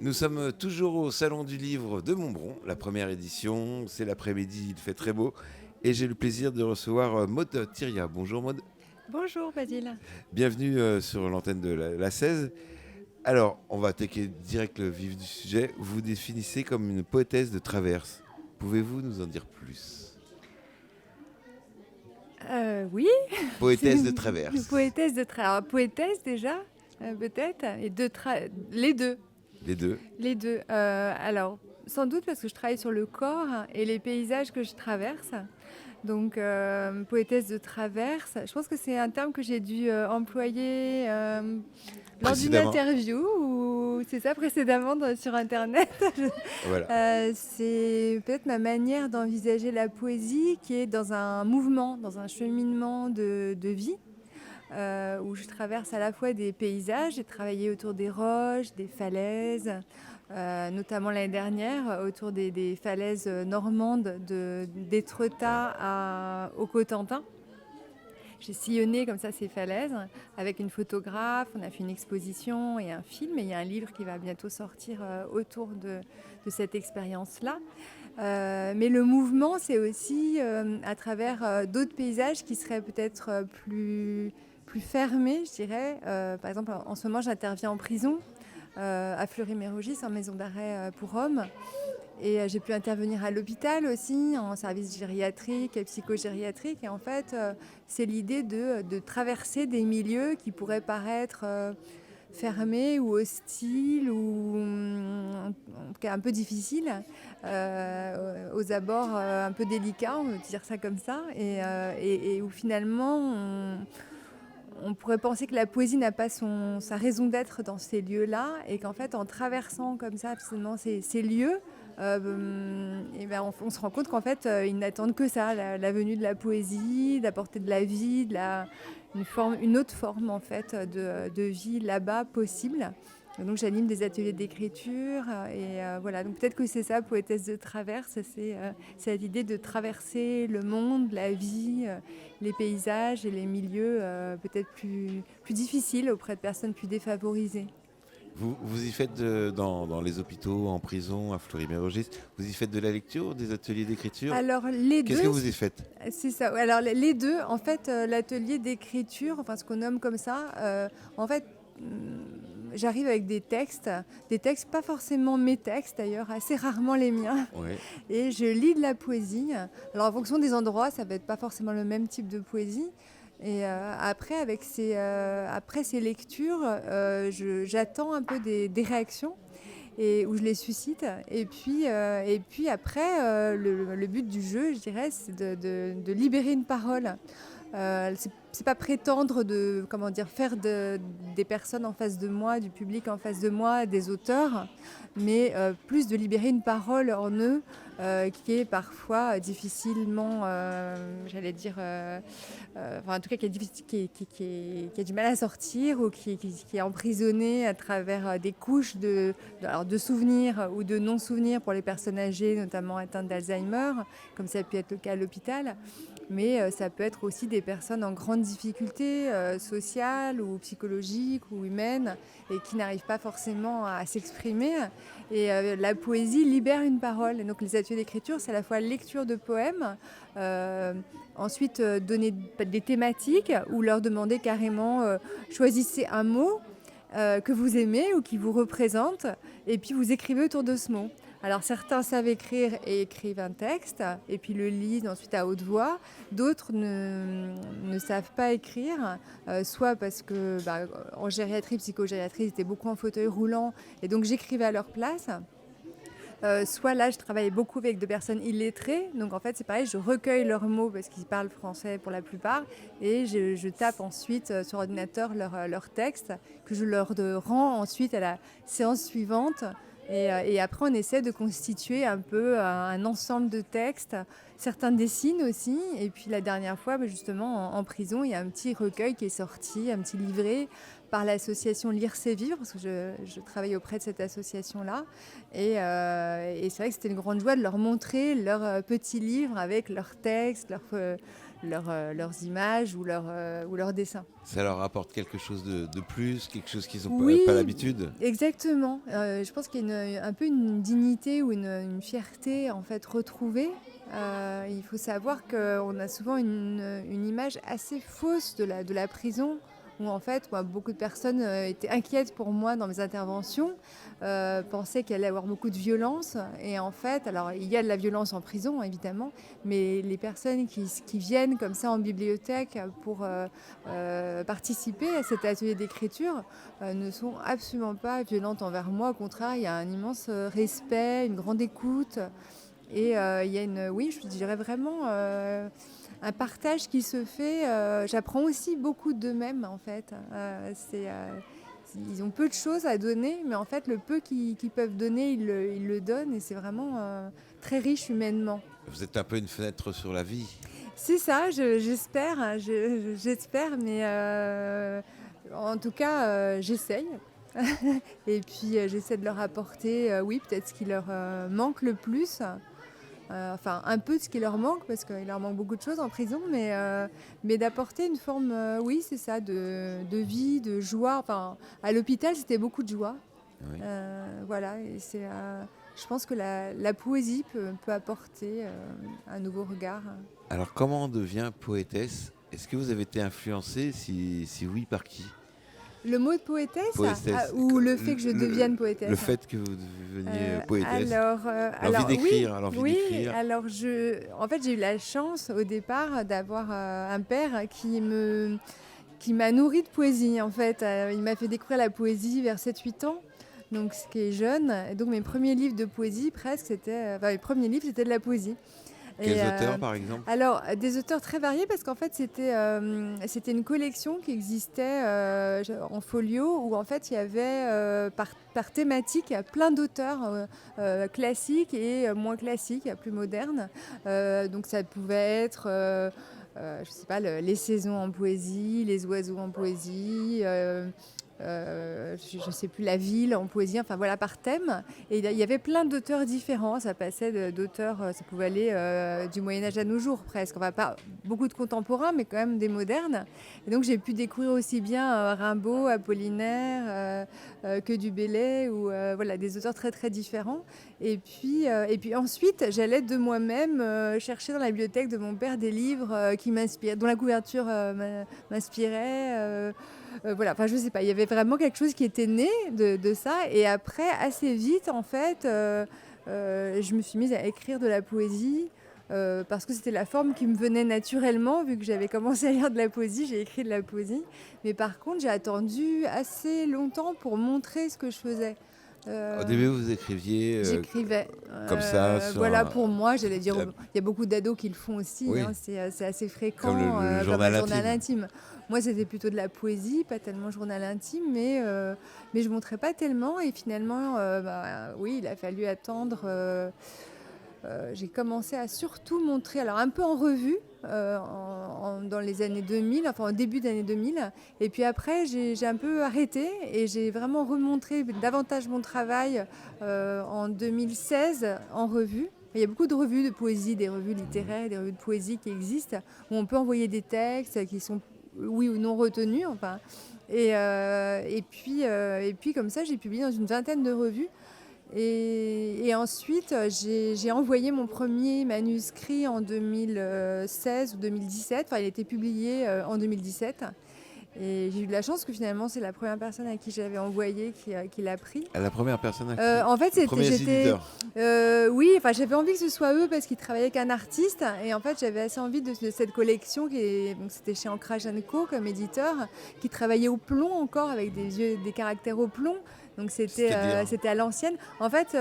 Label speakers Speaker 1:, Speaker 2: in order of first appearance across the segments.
Speaker 1: Nous sommes toujours au Salon du Livre de Montbron, la première édition. C'est l'après-midi, il fait très beau. Et j'ai le plaisir de recevoir Maud Thieria. Bonjour Maud,
Speaker 2: Bonjour Basile.
Speaker 1: bienvenue sur l'antenne de la 16. Alors, on va attaquer direct le vif du sujet. Vous vous définissez comme une poétesse de traverse. Pouvez-vous nous en dire plus?
Speaker 2: Oui, c'est
Speaker 1: Poétesse de
Speaker 2: une
Speaker 1: traverse.
Speaker 2: poétesse Alors, poétesse déjà, peut-être, et les deux.
Speaker 1: Les deux.
Speaker 2: Les deux. Alors, sans doute parce que je travaille sur le corps et les paysages que je traverse. Donc, poétesse de traverse, je pense que c'est un terme que j'ai dû employer lors d'une
Speaker 1: Précédemment.
Speaker 2: interview ou c'est ça précédemment sur Internet.
Speaker 1: Voilà.
Speaker 2: C'est peut-être ma manière d'envisager la poésie qui est dans un mouvement, dans un cheminement de vie. Où je traverse à la fois des paysages. J'ai travaillé autour des roches, des falaises, notamment l'année dernière, autour des falaises normandes d'Étretat au Cotentin. J'ai sillonné comme ça ces falaises avec une photographe. On a fait une exposition et un film. Et il y a un livre qui va bientôt sortir autour de cette expérience-là. Mais le mouvement, c'est aussi à travers d'autres paysages qui seraient peut-être plus fermés, je dirais. Par exemple, en ce moment, j'interviens en prison à Fleury-Mérogis, en maison d'arrêt pour hommes. Et j'ai pu intervenir à l'hôpital aussi, en service gériatrique et psychogériatrique. Et en fait, c'est l'idée de traverser des milieux qui pourraient paraître fermés ou hostiles ou en tout cas un peu difficiles, aux abords un peu délicats, on veut dire ça comme ça, et où finalement on pourrait penser que la poésie n'a pas sa raison d'être dans ces lieux-là et qu'en fait en traversant comme ça finalement ces lieux, et ben on se rend compte qu'en fait ils n'attendent que ça, la venue de la poésie, d'apporter de la vie, une autre forme en fait de vie là-bas possible. Et donc j'anime des ateliers d'écriture et voilà, donc peut-être que c'est ça, poétesse de traverse, c'est cette idée de traverser le monde, la vie, les paysages et les milieux peut-être plus difficiles auprès de personnes plus défavorisées.
Speaker 1: Vous y faites dans les hôpitaux, en prison, à Fleury-Mérogis, vous y faites de la lecture, des ateliers d'écriture?
Speaker 2: Alors les
Speaker 1: Qu'est-ce que
Speaker 2: deux,
Speaker 1: vous y faites?
Speaker 2: c'est ça. Alors les deux, en fait, l'atelier d'écriture, enfin ce qu'on nomme comme ça, en fait, j'arrive avec des textes pas forcément mes textes d'ailleurs, assez rarement les miens,
Speaker 1: Ouais.
Speaker 2: et je lis de la poésie. Alors en fonction des endroits, ça va être pas forcément le même type de poésie. Et après, après ces lectures, j'attends un peu des réactions et où je les suscite. Et puis après, le but du jeu, je dirais, c'est de libérer une parole. C'est pas prétendre comment dire, faire des personnes en face de moi, du public en face de moi, des auteurs, mais plus de libérer une parole en eux qui est parfois difficilement, j'allais dire, enfin, en tout cas qui, est difficile, qui a du mal à sortir ou qui est emprisonné à travers des couches alors de souvenirs ou de non-souvenirs pour les personnes âgées, notamment atteintes d'Alzheimer, comme ça a pu être le cas à l'hôpital. Mais ça peut être aussi des personnes en grande difficulté sociale ou psychologique ou humaine et qui n'arrivent pas forcément à s'exprimer. Et la poésie libère une parole. Et donc les ateliers d'écriture, c'est à la fois lecture de poèmes, euh, ensuite donner des thématiques ou leur demander carrément choisissez un mot que vous aimez ou qui vous représente et puis vous écrivez autour de ce mot. Alors certains savent écrire et écrivent un texte et puis le lisent ensuite à haute voix. D'autres ne savent pas écrire, soit parce que en gériatrie, psychogériatrie, ils étaient beaucoup en fauteuil roulant et donc j'écrivais à leur place. Soit là, je travaille beaucoup avec des personnes illettrées. Donc en fait, c'est pareil, je recueille leurs mots parce qu'ils parlent français pour la plupart. Et je tape ensuite sur ordinateur leur texte que je leur rends ensuite à la séance suivante. Et après, on essaie de constituer un peu un ensemble de textes. Certains dessinent aussi. Et puis la dernière fois, justement, en prison, il y a un petit recueil qui est sorti, un petit livret par l'association Lire c'est vivre, parce que je travaille auprès de cette association-là. Et c'est vrai que c'était une grande joie de leur montrer leur petit livre avec leurs textes, leurs images ou leurs dessins.
Speaker 1: Ça leur apporte quelque chose de plus, quelque chose qu'ils n'ont
Speaker 2: Oui,
Speaker 1: pas l'habitude.
Speaker 2: exactement. Je pense qu'il y a un peu une dignité ou une fierté en fait retrouvée. Il faut savoir qu'on a souvent une image assez fausse de la prison, où en fait beaucoup de personnes étaient inquiètes pour moi dans mes interventions, pensaient qu'il allait y avoir beaucoup de violence. Et en fait, alors il y a de la violence en prison évidemment, mais les personnes qui viennent comme ça en bibliothèque pour participer à cet atelier d'écriture ne sont absolument pas violentes envers moi. Au contraire, il y a un immense respect, une grande écoute. Et il y a oui, je dirais vraiment un partage qui se fait. J'apprends aussi beaucoup d'eux-mêmes, en fait. Ils ont peu de choses à donner, mais en fait, le peu qu'ils peuvent donner, ils le donnent. Et c'est vraiment très riche humainement.
Speaker 1: Vous êtes un peu une fenêtre sur la vie.
Speaker 2: C'est ça, j'espère. J'espère, mais en tout cas, j'essaye. Et puis, j'essaie de leur apporter, oui, peut-être ce qui leur manque le plus. Enfin, un peu de ce qui leur manque, parce qu'il leur manque beaucoup de choses en prison, mais d'apporter une forme, oui, c'est ça, de vie, de joie. Enfin, à l'hôpital, c'était beaucoup de joie.
Speaker 1: Oui.
Speaker 2: Voilà, et je pense que la poésie peut apporter un nouveau regard.
Speaker 1: Alors, comment on devient poétesse? Est-ce que vous avez été influencée? Si oui, par qui?
Speaker 2: Le mot de poétesse,
Speaker 1: Poétesse.
Speaker 2: ou le fait que je devienne poétesse?
Speaker 1: Le fait que vous deveniez poétesse.
Speaker 2: Alors
Speaker 1: d'écrire,
Speaker 2: oui,
Speaker 1: l'envie
Speaker 2: oui.
Speaker 1: d'écrire.
Speaker 2: Alors en fait, j'ai eu la chance au départ d'avoir un père qui m'a nourrie de poésie. En fait, il m'a fait découvrir la poésie vers 7-8 ans. Donc, ce qui est jeune. Et donc, mes premiers livres de poésie, presque, c'était de la poésie.
Speaker 1: Quels auteurs, par exemple?
Speaker 2: Alors, des auteurs très variés, parce qu'en fait, c'était une collection qui existait en folio, où en fait, il y avait par thématique plein d'auteurs classiques et moins classiques, plus modernes. Donc, ça pouvait être, je sais pas, les saisons en poésie, les oiseaux en poésie. Je ne sais plus, la ville en poésie, enfin voilà, par thème. Et il y avait plein d'auteurs différents. Ça passait d'auteurs, ça pouvait aller du Moyen-Âge à nos jours presque. Enfin, pas beaucoup de contemporains, mais quand même des modernes. Et donc j'ai pu découvrir aussi bien Rimbaud, Apollinaire, que du Bellay, ou voilà, des auteurs très très différents. Et puis ensuite, j'allais de moi-même chercher dans la bibliothèque de mon père des livres qui m'inspiraient, dont la couverture m'inspirait. Voilà, enfin je sais pas, il y avait vraiment quelque chose qui était né de ça. Et après, assez vite, en fait, je me suis mise à écrire de la poésie. Parce que c'était la forme qui me venait naturellement, vu que j'avais commencé à lire de la poésie, j'ai écrit de la poésie. Mais par contre, j'ai attendu assez longtemps pour montrer ce que je faisais.
Speaker 1: Au début, vous écriviez
Speaker 2: J'écrivais.
Speaker 1: comme ça sur
Speaker 2: Voilà, pour moi, j'allais dire,
Speaker 1: la-
Speaker 2: il y a beaucoup d'ados qui le font aussi,
Speaker 1: Oui.
Speaker 2: hein, c'est assez fréquent,
Speaker 1: Comme le
Speaker 2: comme
Speaker 1: journal
Speaker 2: un journal
Speaker 1: intime.
Speaker 2: intime. Moi, c'était plutôt de la poésie, pas tellement journal intime, mais je montrais pas tellement. Et finalement, oui, il a fallu attendre. J'ai commencé à surtout montrer, alors un peu en revue, dans les années 2000, enfin au début des années 2000. Et puis après, j'ai un peu arrêté et j'ai vraiment remontré davantage mon travail en 2016 en revue. Il y a beaucoup de revues de poésie, des revues littéraires, des revues de poésie qui existent, où on peut envoyer des textes qui sont oui ou non retenus. Enfin. Et puis comme ça, j'ai publié dans une vingtaine de revues. Et ensuite, j'ai envoyé mon premier manuscrit en 2016 ou 2017. Enfin, il a été publié en 2017. Et j'ai eu de la chance que finalement, c'est la première personne à qui j'avais envoyé qui l'a pris.
Speaker 1: À la première personne à qui
Speaker 2: En fait,
Speaker 1: j'étais.
Speaker 2: oui, enfin, j'avais envie que ce soit eux parce qu'ils travaillaient avec un artiste. Et en fait, j'avais assez envie de cette collection donc c'était chez Ancrage & Co comme éditeur, qui travaillait au plomb encore avec des caractères au plomb. Donc c'était à l'ancienne. En fait,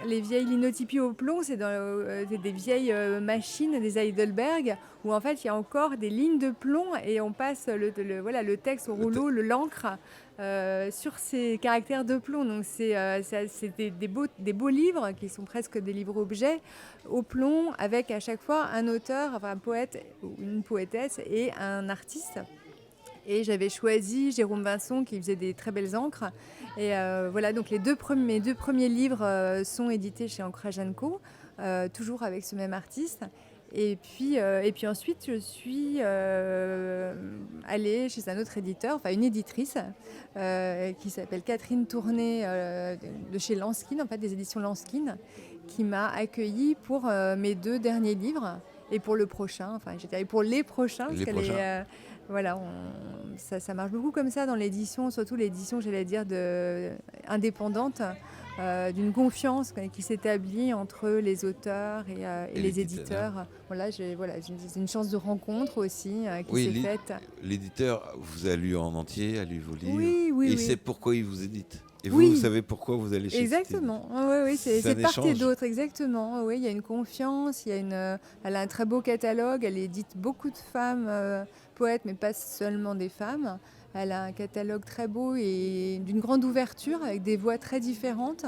Speaker 2: les vieilles linotypies au plomb, c'est des vieilles machines, des Heidelberg, où en fait il y a encore des lignes de plomb et on passe le texte au rouleau, l'encre sur ces caractères de plomb. Donc c'est des beaux livres qui sont presque des livres objets au plomb, avec à chaque fois un auteur, enfin un poète ou une poétesse et un artiste. Et j'avais choisi Jérôme Vincent qui faisait des très belles encres. Et voilà, donc mes deux premiers livres sont édités chez Ancrage & Co, toujours avec ce même artiste. Et puis ensuite, je suis allée chez un autre éditeur, enfin une éditrice, qui s'appelle Catherine Tourné, de chez Lanskin, en fait, des éditions Lanskin, qui m'a accueillie pour mes 2 derniers livres et pour le prochain, enfin je dirais pour les prochains, parce
Speaker 1: Les
Speaker 2: qu'elle
Speaker 1: prochains.
Speaker 2: est, voilà, ça marche beaucoup comme ça dans l'édition, surtout l'édition, j'allais dire, indépendante, d'une confiance qui s'établit entre les auteurs et
Speaker 1: Et
Speaker 2: les
Speaker 1: l'éditeur.
Speaker 2: éditeurs. C'est une chance de rencontre aussi qui
Speaker 1: Oui,
Speaker 2: s'est faite.
Speaker 1: l'éditeur vous a lu en entier, a lu vos livres,
Speaker 2: Oui,
Speaker 1: et
Speaker 2: oui,
Speaker 1: il sait
Speaker 2: oui.
Speaker 1: pourquoi il vous édite. Et vous
Speaker 2: Oui,
Speaker 1: savez pourquoi vous allez chez cet éditeur.
Speaker 2: exactement. Oui, oui,
Speaker 1: C'est
Speaker 2: c'est
Speaker 1: un
Speaker 2: de part et
Speaker 1: échange.
Speaker 2: d'autre, exactement. Oui, il y a une confiance, elle a un très beau catalogue, elle édite beaucoup de femmes poètes, mais pas seulement des femmes. Elle a un catalogue très beau et d'une grande ouverture, avec des voix très différentes.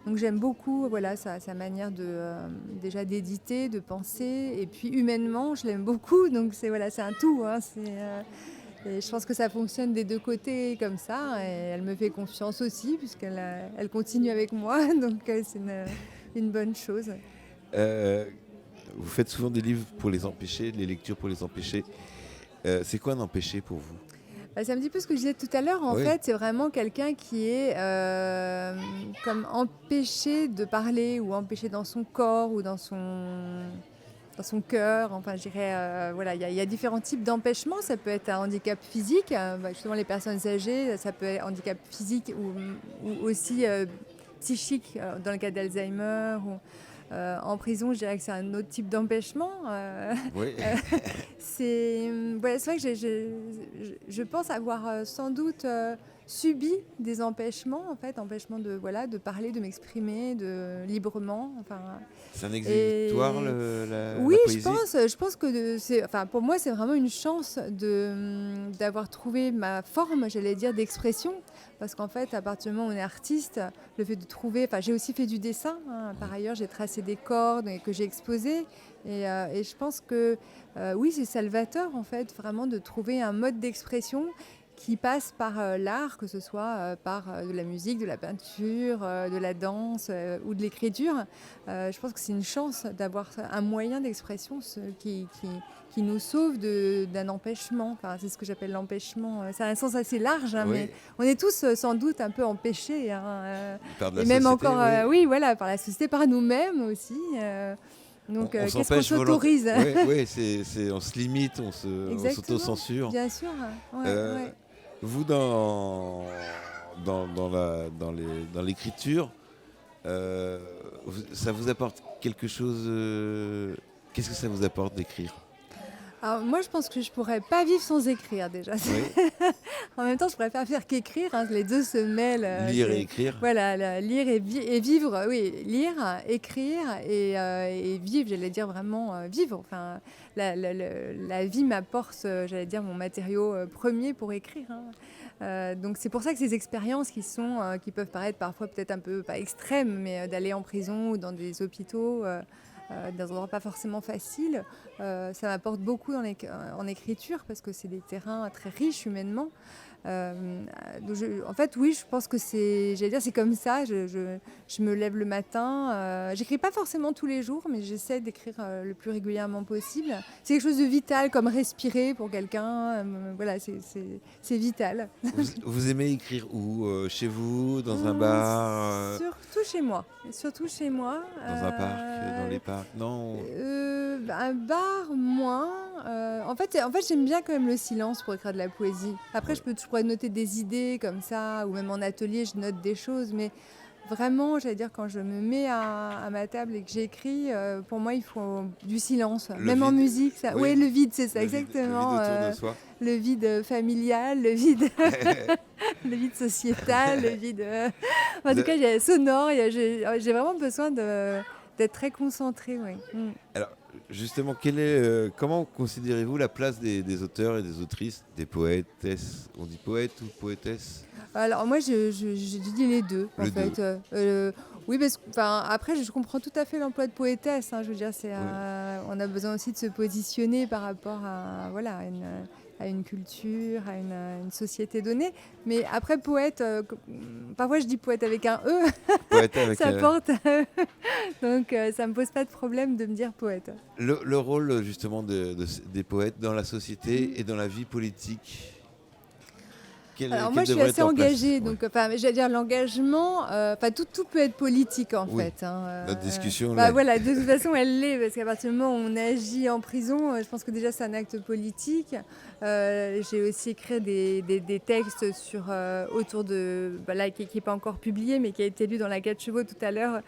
Speaker 2: Donc j'aime beaucoup voilà, sa manière déjà d'éditer, de penser. Et puis humainement, je l'aime beaucoup. Donc c'est un tout. Hein, et je pense que ça fonctionne des 2 côtés comme ça. Et elle me fait confiance aussi, elle continue avec moi. Donc c'est une bonne chose.
Speaker 1: Euh, Vous faites souvent des livres pour les empêcher, des lectures pour les empêcher. C'est quoi un empêché pour vous?
Speaker 2: Bah, c'est un petit peu ce que je disais tout à l'heure. En
Speaker 1: Oui,
Speaker 2: fait, c'est vraiment quelqu'un qui est comme empêché de parler ou empêché dans son corps ou dans son cœur. Enfin, je dirais, voilà, il y a différents types d'empêchements. Ça peut être un handicap physique, justement les personnes âgées, ça peut être un handicap physique ou aussi psychique, dans le cas d'Alzheimer. En prison, je dirais que c'est un autre type d'empêchement.
Speaker 1: oui.
Speaker 2: C'est vrai que je pense avoir sans doute subi des empêchements, en fait, empêchements de parler, de m'exprimer librement. Enfin,
Speaker 1: C'est un exutoire,
Speaker 2: et
Speaker 1: la
Speaker 2: oui,
Speaker 1: poésie?
Speaker 2: je pense que enfin, pour moi, c'est vraiment une chance d'avoir trouvé ma forme, j'allais dire, d'expression. Parce qu'en fait, à partir du moment où on est artiste, le fait de trouver. Enfin, j'ai aussi fait du dessin, hein. Par ailleurs, j'ai tracé des cordes que j'ai exposées. Et je pense que oui, c'est salvateur, en fait, vraiment de trouver un mode d'expression qui passe par l'art, que ce soit par de la musique, de la peinture, de la danse ou de l'écriture. Je pense que c'est une chance d'avoir un moyen d'expression qui nous sauve d'un empêchement. Enfin, c'est ce que j'appelle l'empêchement. Ça a un sens assez large, hein, mais
Speaker 1: Oui,
Speaker 2: on est tous sans doute un peu empêchés. Hein,
Speaker 1: par de la
Speaker 2: et même
Speaker 1: société,
Speaker 2: encore,
Speaker 1: oui.
Speaker 2: oui, voilà, par la société, par nous-mêmes aussi. Donc,
Speaker 1: On
Speaker 2: qu'est-ce qu'on
Speaker 1: s'empêche volontairement.
Speaker 2: s'autorise?
Speaker 1: Oui, oui, on se limite, on
Speaker 2: Exactement,
Speaker 1: s'auto-censure.
Speaker 2: bien sûr. Ouais,
Speaker 1: Euh,
Speaker 2: ouais.
Speaker 1: Vous, dans l'écriture, ça vous apporte quelque chose. Qu'est-ce que ça vous apporte d'écrire?
Speaker 2: Alors, moi, je pense que je pourrais pas vivre sans écrire déjà.
Speaker 1: Oui,
Speaker 2: En même temps, je préfère faire qu'écrire. Hein, les deux se mêlent.
Speaker 1: lire et écrire.
Speaker 2: Voilà, lire et vivre. Oui, lire, écrire et vivre. J'allais dire vraiment vivre. Enfin, la vie m'apporte, j'allais dire, mon matériau premier pour écrire. Hein. Donc c'est pour ça que ces expériences qui peuvent paraître parfois peut-être un peu pas extrêmes, mais d'aller en prison ou dans des hôpitaux. Dans un endroit pas forcément facile, ça m'apporte beaucoup en écriture parce que c'est des terrains très riches humainement. Donc en fait, oui, je pense que c'est comme ça. Je me lève le matin. J'écris pas forcément tous les jours, mais j'essaie d'écrire le plus régulièrement possible. C'est quelque chose de vital, comme respirer pour quelqu'un. Voilà, c'est vital.
Speaker 1: Vous aimez écrire où? Chez vous, dans un
Speaker 2: Hum,
Speaker 1: bar,
Speaker 2: Surtout chez moi. Surtout chez moi.
Speaker 1: dans un parc, dans les parcs? Non.
Speaker 2: Un bar, moins. En fait, j'aime bien quand même le silence pour écrire de la poésie. Après,
Speaker 1: Oui.
Speaker 2: je pourrais noter des idées comme ça, ou même en atelier, je note des choses. Mais vraiment, j'allais dire, quand je me mets à ma table et que j'écris, pour moi, il faut du silence.
Speaker 1: Le
Speaker 2: Même en
Speaker 1: vide.
Speaker 2: musique, ça.
Speaker 1: Oui.
Speaker 2: Ouais, le vide, c'est ça,
Speaker 1: Le vide
Speaker 2: exactement.
Speaker 1: autour de soi.
Speaker 2: Le vide familial, le vide, le vide sociétal, le vide. En
Speaker 1: Vous
Speaker 2: tout
Speaker 1: avez-
Speaker 2: cas, il y a sonore. J'ai vraiment besoin d'être très concentrée, oui.
Speaker 1: Alors, justement, comment considérez-vous la place des auteurs et des autrices, des poétesses? On dit poète ou poétesse?
Speaker 2: Alors moi, je dis les deux, en
Speaker 1: Les deux.
Speaker 2: fait. Oui, parce que, enfin, après, je comprends tout à fait l'emploi de poétesse. Hein, je veux dire,
Speaker 1: Oui.
Speaker 2: on a besoin aussi de se positionner par rapport à, voilà, à une culture, à une société donnée. Mais après, poète, parfois je dis poète avec un E,
Speaker 1: Poète avec
Speaker 2: ça porte. Donc ça ne me pose pas de problème de me dire poète.
Speaker 1: le rôle justement des poètes dans la société et dans la vie politique.
Speaker 2: Alors moi, je suis
Speaker 1: devrait
Speaker 2: assez
Speaker 1: être en place
Speaker 2: engagée, donc j'allais dire l'engagement, tout peut être politique en
Speaker 1: Oui.
Speaker 2: fait.
Speaker 1: Notre discussion,
Speaker 2: Bah
Speaker 1: là.
Speaker 2: voilà, de toute façon, elle l'est, parce qu'à partir du moment où on agit en prison, je pense que déjà c'est un acte politique. J'ai aussi écrit des textes autour de, là, qui n'est pas encore publié, mais qui a été lu dans la 4 chevaux tout à l'heure,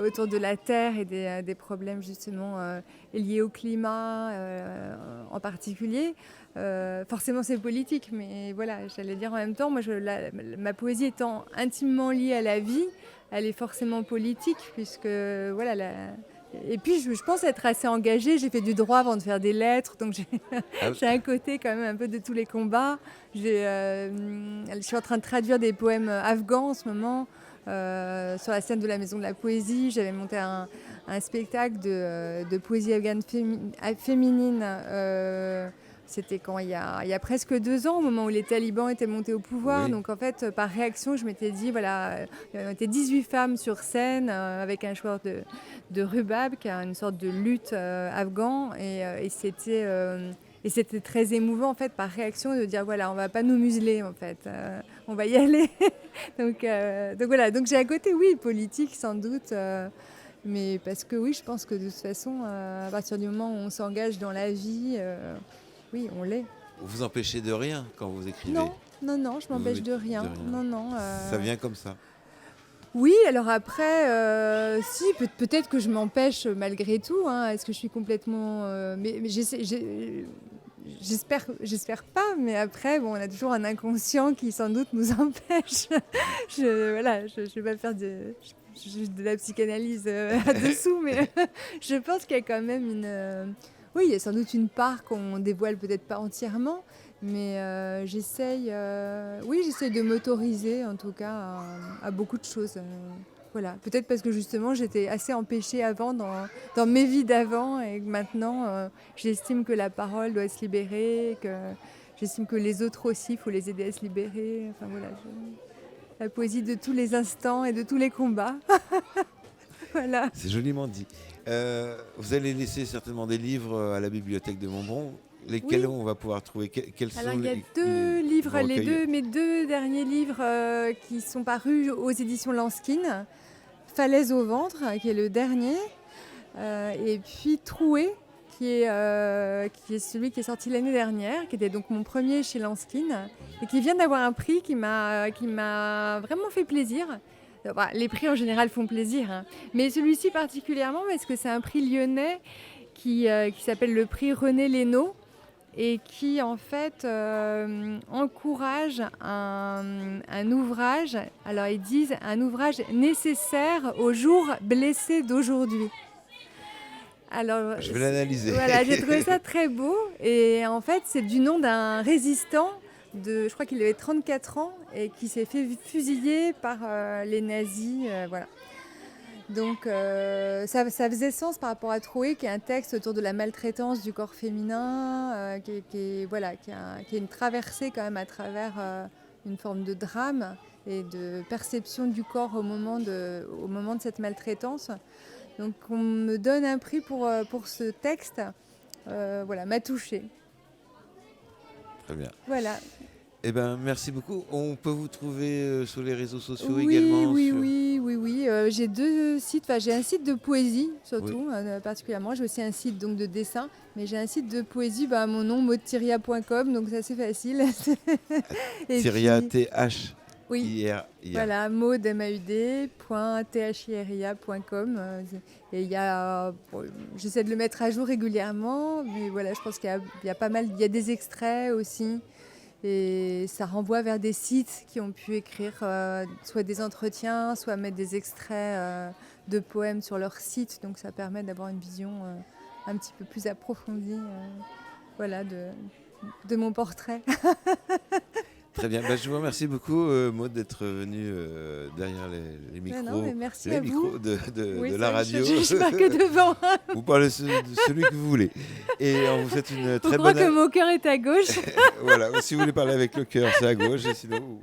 Speaker 2: autour de la terre et des problèmes justement liés au climat en particulier. Forcément c'est politique, mais voilà, j'allais dire en même temps, moi ma poésie étant intimement liée à la vie, elle est forcément politique, puisque voilà. Et puis je pense être assez engagée, j'ai fait du droit avant de faire des lettres, donc j'ai un côté quand même un peu de tous les combats. Je suis en train de traduire des poèmes afghans en ce moment, sur la scène de la Maison de la Poésie. J'avais monté un spectacle de poésie afghane féminine. C'était quand il y a presque 2 ans, au moment où les talibans étaient montés au pouvoir.
Speaker 1: Oui.
Speaker 2: Donc en fait, par réaction, je m'étais dit, voilà, on était 18 femmes sur scène avec un joueur de rubab, qui a une sorte de lutte afghan. Et c'était très émouvant, en fait, par réaction, de dire, voilà, on va pas nous museler, en fait. On va y aller. donc voilà, donc j'ai un côté, oui, politique, sans doute. Mais parce que oui, je pense que de toute façon, à partir du moment où on s'engage dans la vie... oui, on l'est.
Speaker 1: Vous vous empêchez de rien quand vous écrivez?
Speaker 2: Non, je m'empêche de rien. Non.
Speaker 1: Ça vient comme ça.
Speaker 2: Oui, alors après, si, peut-être que je m'empêche malgré tout. Est-ce que je suis complètement... mais j'espère pas, mais après, bon, on a toujours un inconscient qui sans doute nous empêche. Je vais pas faire de la psychanalyse là-dessous, mais je pense qu'il y a quand même oui, il y a sans doute une part qu'on dévoile peut-être pas entièrement, mais j'essaye de m'autoriser en tout cas à beaucoup de choses. Voilà, peut-être parce que justement j'étais assez empêchée avant dans mes vies d'avant, et que maintenant j'estime que la parole doit se libérer, que j'estime que les autres aussi, il faut les aider à se libérer. Enfin voilà, la poésie de tous les instants et de tous les combats. Voilà.
Speaker 1: C'est joliment dit. Vous allez laisser certainement des livres à la bibliothèque de Montbron. Lesquels on va pouvoir trouver?
Speaker 2: Alors il y a 2 livres, mes 2 derniers livres qui sont parus aux éditions Lanskin. Falaise au ventre, qui est le dernier, et puis Troué, qui est celui qui est sorti l'année dernière, qui était donc mon premier chez Lanskin, et qui vient d'avoir un prix qui m'a vraiment fait plaisir. Enfin, les prix en général font plaisir, mais celui-ci particulièrement parce que c'est un prix lyonnais qui s'appelle le prix René Lénaud, et qui en fait encourage un ouvrage, alors ils disent un ouvrage nécessaire aux jours blessés d'aujourd'hui. Alors,
Speaker 1: je vais l'analyser.
Speaker 2: Voilà, j'ai trouvé ça très beau, et en fait c'est du nom d'un résistant je crois qu'il avait 34 ans et qui s'est fait fusiller par les nazis, voilà. Donc ça faisait sens par rapport à Troué, qui est un texte autour de la maltraitance du corps féminin, qui est une traversée quand même à travers une forme de drame et de perception du corps au moment de cette maltraitance. Donc on me donne un prix pour ce texte, m'a touchée.
Speaker 1: Très bien.
Speaker 2: Voilà.
Speaker 1: Eh ben, merci beaucoup. On peut vous trouver sur les réseaux sociaux également?
Speaker 2: Oui. J'ai 2 sites. Enfin, j'ai un site de poésie surtout, particulièrement. J'ai aussi un site donc de dessin, mais j'ai un site de poésie. Mon nom, maudethiria.com, donc c'est assez facile.
Speaker 1: Thieria, T-H.
Speaker 2: Oui. Voilà, Maud, maud.thiria.com. Et il y a, j'essaie de le mettre à jour régulièrement, mais voilà, je pense qu'il y a pas mal. Il y a des extraits aussi. Et ça renvoie vers des sites qui ont pu écrire soit des entretiens, soit mettre des extraits de poèmes sur leur site. Donc ça permet d'avoir une vision un petit peu plus approfondie de mon portrait.
Speaker 1: Très bien. Je vous remercie beaucoup, Maud, d'être venue derrière les micros,
Speaker 2: Non, mais merci
Speaker 1: les
Speaker 2: à
Speaker 1: micros
Speaker 2: vous.
Speaker 1: de
Speaker 2: C'est
Speaker 1: la
Speaker 2: vrai que
Speaker 1: radio.
Speaker 2: Je suis pas que devant.
Speaker 1: Vous parlez de celui que vous voulez. Et on vous souhaite une
Speaker 2: Je
Speaker 1: très
Speaker 2: crois
Speaker 1: bonne...
Speaker 2: que mon cœur est à gauche.
Speaker 1: Voilà, si vous voulez parler avec le cœur, c'est à gauche. Et sinon,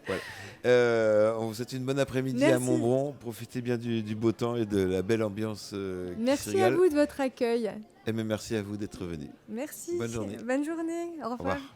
Speaker 1: voilà. On vous souhaite une bonne après-midi à
Speaker 2: Merci.
Speaker 1: Montbron. Profitez bien du beau temps et de la belle ambiance qui se
Speaker 2: Merci à
Speaker 1: régale.
Speaker 2: vous de votre accueil.
Speaker 1: Et même merci à vous d'être venu.
Speaker 2: Merci.
Speaker 1: Bonne journée.
Speaker 2: Bonne journée. Au
Speaker 1: Au
Speaker 2: revoir.
Speaker 1: revoir.